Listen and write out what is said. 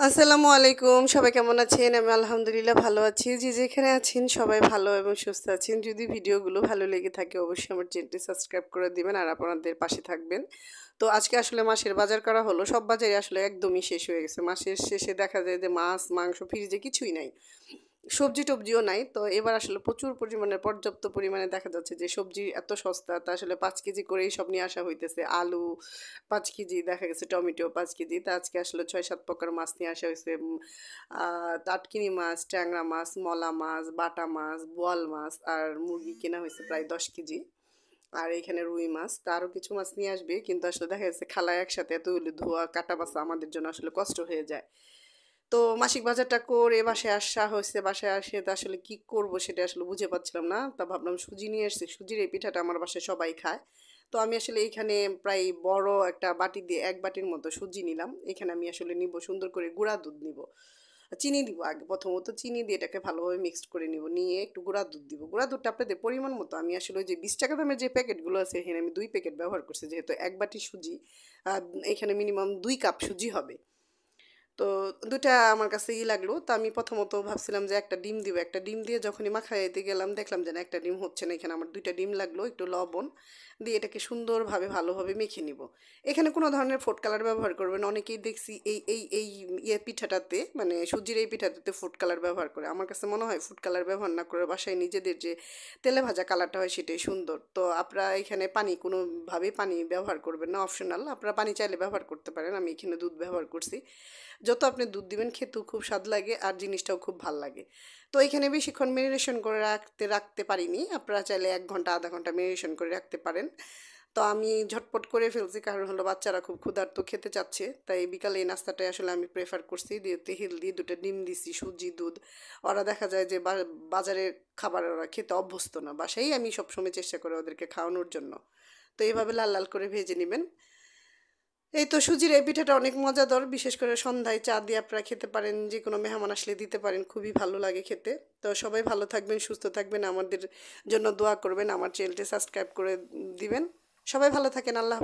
আসসালামু আলাইকুম। সবাই কেমন আছেন? আমি আলহামদুলিল্লাহ ভালো আছি। যে যেখানে আছেন সবাই ভালো এবং সুস্থ আছেন। যদি ভিডিওগুলো ভালো লেগে থাকে অবশ্যই আমার চ্যানেলটি সাবস্ক্রাইব করে দিবেন আর আপনাদের পাশে থাকবেন। তো আজকে আসলে মাসের বাজার করা হলো। সব বাজারই আসলে একদমই শেষ হয়ে গেছে। মাসের শেষে দেখা যায় যে মাছ, মাংস ফ্রিজে কিছুই নাই। সবজি-টবজিও নাই। তো এবার আসলে প্রচুর পরিমাণে পর্যাপ্ত পরিমাণে দেখা যাচ্ছে যে সবজি এত সস্তা তা আসলে ৫ কেজি করেই সব নিয়ে আসা হইতেছে। আলু ৫ কেজি, দেখা গেছে টমেটো ৫ কেজি। তা আজকে আসলে ৬-৭ প্রকার মাছ নিয়ে আসা হইছে। আ টাটকিনি মাছ, ট্যাংরা মাছ, মলা মাছ, বাটা মাছ, বোয়াল মাছ আর মুরগি কেনা হইছে প্রায় ১০ কেজি। আর এখানে রুই মাছ। তা আরও কিছু মাছ নিয়ে আসবে। কিন্তু আসলে দেখা যাচ্ছে খালায় একসাথে এতগুলো ধোয়া, কাটা-বাছা আমাদের জন্য আসলে কষ্ট হয়ে যায়। তো মাসিক বাজারটা করে বাসায় আসা হয়েছে। বাসায় আসে তো আসলে কি করব সেটা আসলে বুঝে পাচ্ছিলাম না। তা ভাবলাম সুজি নিয়ে এসেছি। সুজির এই পিঠাটা আমার বাসায় সবাই খায়। তো আমি আসলে এইখানে প্রায় বড় একটা বাটি দিয়ে ১ বাটির মতো সুজি নিলাম। এখানে আমি আসলে নিব সুন্দর করে গুঁড়া দুধ নিব। চিনি দিব আগে, প্রথমত চিনি দিয়ে এটাকে ভালোভাবে মিক্সড করে নিব। নিয়ে একটু গুঁড়া দুধ দিব। গুঁড়া দুধটা আপনাদের পরিমাণ মতো। আমি আসলে ওই যে ৳২০ দামের যে প্যাকেটগুলো আছে এখানে আমি ২ প্যাকেট ব্যবহার করছি। যেহেতু ১ বাটি সুজি, আ এখানে মিনিমাম ২ কাপ সুজি হবে। তো ২ টা আমার কাছে লাগলো। তো আমি প্রথমত ভাবছিলাম যে একটা ডিম দিব। একটা ডিম দিয়ে যখনই মাখাইতে গেলাম দেখলাম যে না, একটা ডিম হচ্ছে না। এখানে আমার ২ টা ডিম লাগলো, একটু লবণ দিয়ে এটাকে সুন্দরভাবে ভালোভাবে মেখে নিব। এখানে কোনো ধরনের ফুড কালার ব্যবহার করবেন না। অনেকেই দেখছি এই পিঠাটাতে, মানে সুজির এই পিঠাটাতে ফুড কালার ব্যবহার করে। আমার কাছে মনে হয় ফুড কালার ব্যবহার না করে বাসায় নিজেদের যে তেলে ভাজা কালারটা হয় সেটাই সুন্দর। তো আপনারা এখানে পানি কোনোভাবেই পানি ব্যবহার করবেন না, অপশনাল। আপনারা পানি চাইলে ব্যবহার করতে পারেন। আমি এখানে দুধ ব্যবহার করছি। যত আপনি দুধ দিবেন খেতেও খুব স্বাদ লাগে আর জিনিসটাও খুব ভাল লাগে। তো এখানে বেশিক্ষণ মেরিনেশন করে রাখতে পারিনি। আপনারা চাইলে ১ ঘন্টা ০.৫ ঘন্টা মেরিনেশন করে রাখতে পারেন। তো আমি ঝটপট করে ফেলছি, কারণ হলো বাচ্চারা খুব ক্ষুধার্ত, খেতে চাচ্ছে। তাই বিকালে এই নাস্তাটাই আসলে আমি প্রেফার করছি। দিয়ে হেলদি ২ টা ডিম দিছি, সুজি, দুধ। ওরা দেখা যায় যে বাজারের খাবার ওরা খেতে অভ্যস্ত না। বাসায়ই আমি সবসময় চেষ্টা করি ওদেরকে খাওয়ানোর জন্য। তো এইভাবে লাল, লাল করে ভেজে নিবেন। এই তো সুজির এই পিঠাটা অনেক মজাদার। বিশেষ করে সন্ধ্যায় চা দিয়ে আপনারা খেতে পারেন। যেকোনো মেহমান আসলে দিতে পারেন। খুবই ভালো লাগে খেতে। তো সবাই ভালো থাকবেন, সুস্থ থাকবেন। আমাদের জন্য দোয়া করবেন। আমার চ্যানেলটি সাবস্ক্রাইব করে দিবেন। সবাই ভালো থাকেন। আল্লাহ হাফেজ।